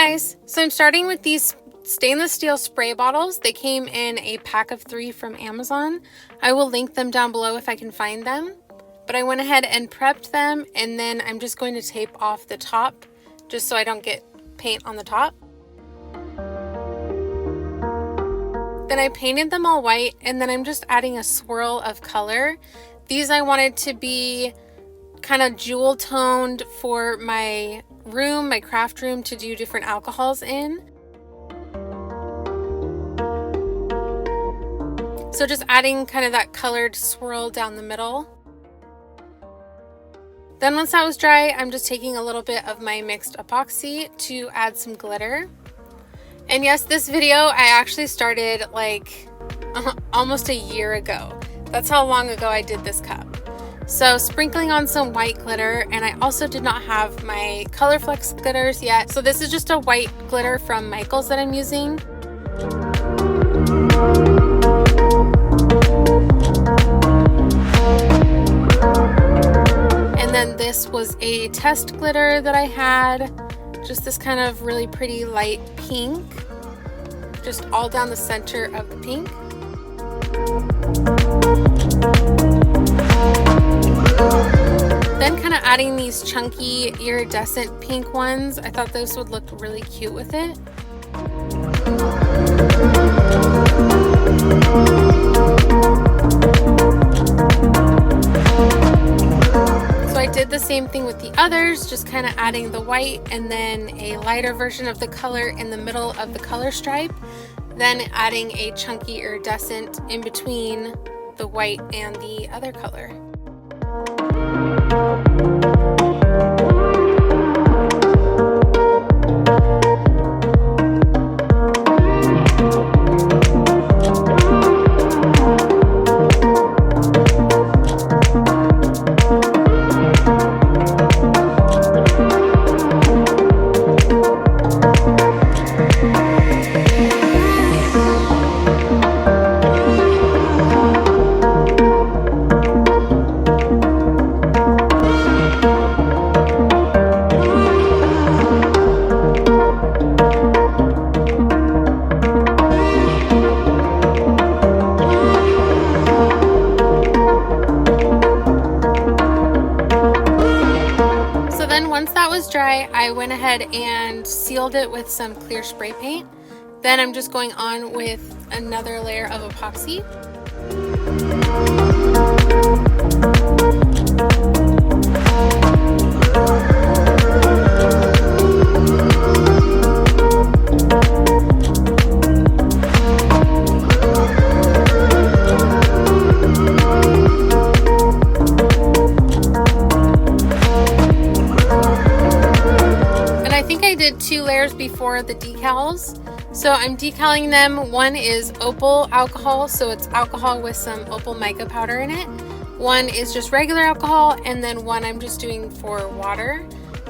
guys, so I'm starting with these stainless steel spray bottles. They came in a pack of 3 from Amazon. I will link them down below if I can find them. But I went ahead and prepped them, and then I'm just going to tape off the top just so I don't get paint on the top. Then I painted them all white, and then I'm just adding a swirl of color. These I wanted to be kind of jewel toned for my room, my craft room, to do different alcohols in. So just adding kind of that colored swirl down the middle. Then once that was dry, I'm just taking a little bit of my mixed epoxy to add some glitter. And yes, this video I actually started like almost a year ago. That's how long ago I did this cup. So sprinkling on some white glitter, and I also did not have my Colorflex glitters yet. So this is just a white glitter from Michaels that I'm using. And then this was a test glitter that I had. Just this kind of really pretty light pink. Just all down the center of the pink. Then kind of adding these chunky iridescent pink ones. I thought those would look really cute with it. So I did the same thing with the others, just kind of adding the white and then a lighter version of the color in the middle of the color stripe. Then adding a chunky iridescent in between the white and the other color. Dry, I went ahead and sealed it with some clear spray paint. Then I'm just going on with another layer of epoxy. Did 2 layers before the decals, so I'm decaling them. One is opal alcohol, so it's alcohol with some opal mica powder in it. One is just regular alcohol, and then one I'm just doing for water,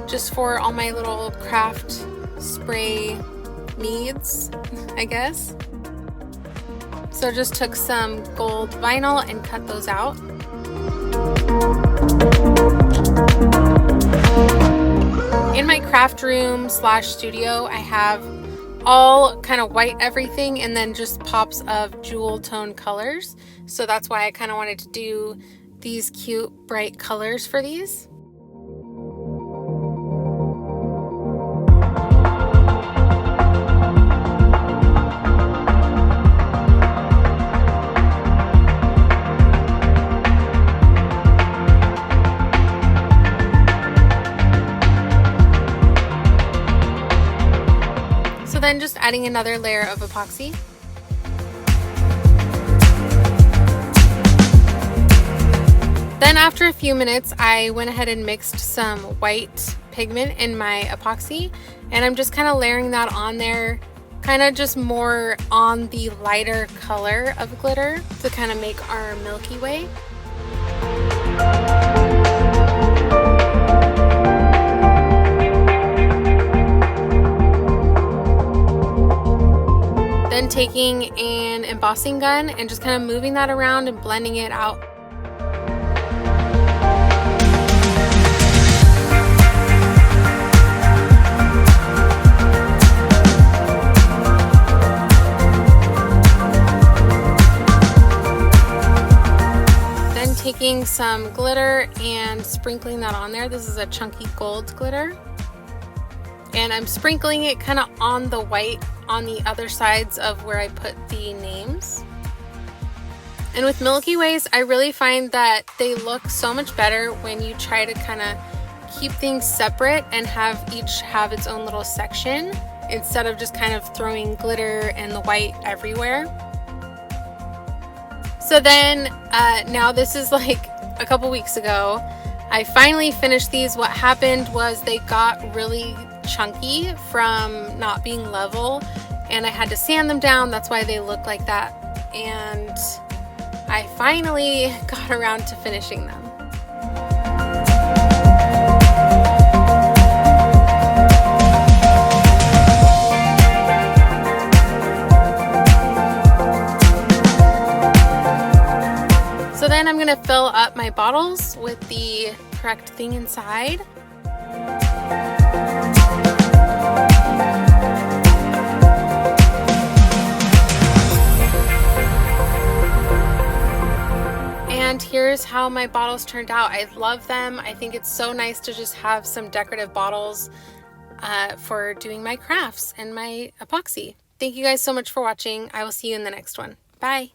just for all my little craft spray needs, I guess. So just took some gold vinyl and cut those out. In my craft room / studio, I have all kind of white everything and then just pops of jewel tone colors. So that's why I kind of wanted to do these cute bright colors for these. Then just adding another layer of epoxy. Then after a few minutes, I went ahead and mixed some white pigment in my epoxy, and I'm just kind of layering that on there, kind of just more on the lighter color of glitter to kind of make our Milky Way. Then taking an embossing gun and just kind of moving that around and blending it out. taking some glitter and sprinkling that on there. This is a chunky gold glitter. And I'm sprinkling it kind of on the white on the other sides of where I put the names. And with Milky Ways, I really find that they look so much better when you try to kind of keep things separate and have each have its own little section instead of just kind of throwing glitter and the white everywhere. So then now this is like a couple weeks ago. I finally finished these. What happened was they got really chunky from not being level, and I had to sand them down. That's why they look like that. And I finally got around to finishing them. So then I'm going to fill up my bottles with the correct thing inside. And here's how my bottles turned out. I love them. I think it's so nice to just have some decorative bottles for doing my crafts and my epoxy. Thank you guys so much for watching. I will see you in the next one. Bye.